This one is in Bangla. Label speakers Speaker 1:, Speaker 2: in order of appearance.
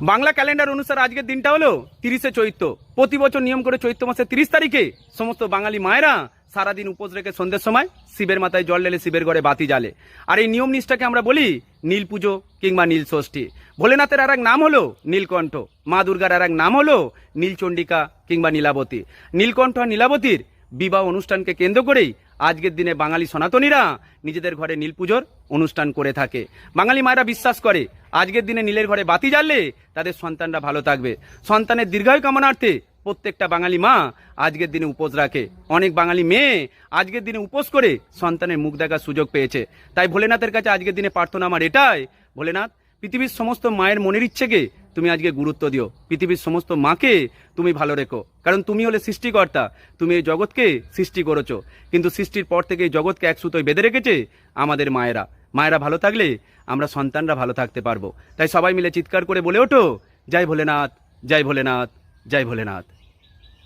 Speaker 1: বাংলা ক্যালেন্ডার অনুসারে আজকের দিনটা হলো 30শে চৈত্র। প্রতি বছর নিয়ম করে চৈত্র মাসের 30 তারিখে সমস্ত বাঙালি মায়েরা সারাদিন উপোস রেখে সন্ধ্যের সময় শিবের মাথায় জল ঢেলে শিবের ঘরে বাতি জ্বালে। আর এই নিয়ম নিষ্ঠাকে আমরা বলি নীল পুজো কিংবা নীল ষষ্ঠী। ভোলেনাথের আর এক নাম হলো নীলকণ্ঠ, মা দুর্গার আর এক নাম হলো নীলচণ্ডিকা কিংবা নীলাবতী। নীলকণ্ঠ আর নীলাবতীর বিবাহ অনুষ্ঠানকে কেন্দ্র করেই আজকের দিনে বাঙালি সনাতনীরা নিজেদের ঘরে নীল পুজোর অনুষ্ঠান করে থাকে। বাঙালি মায়েরা বিশ্বাস করে আজকের দিনে নীলের ঘরে বাতি জ্বাললে তাদের সন্তানরা ভালো থাকবে। সন্তানের দীর্ঘায়ু কামনার্থে প্রত্যেকটা বাঙালি মা আজকের দিনে উপোস রাখে। অনেক বাঙালি মেয়ে আজকের দিনে উপোস করে সন্তানের মুখ দেখার সুযোগ পেয়েছে। তাই ভোলেনাথের কাছে আজকের দিনে প্রার্থনা আমার এটাই, ভোলেনাথ পৃথিবীর সমস্ত মায়ের মনের ইচ্ছেকে তুমি আজকে গুরুত্ব দিও, পৃথিবীর সমস্ত মাকে তুমি ভালো রেখো। কারণ তুমি হলে সৃষ্টিকর্তা, তুমি এই জগৎকে সৃষ্টি করেছো, কিন্তু সৃষ্টির পর থেকে এই জগৎকে এক সুতোয় বেঁধে রেখেছে আমাদের মায়েরা। মায়েরা ভালো থাকলে আমরা সন্তানরা ভালো থাকতে পারবো। তাই সবাই মিলে চিৎকার করে বলে ওঠো, জয় ভোলেনাথ, জয় ভোলেনাথ, জয় ভোলেনাথ।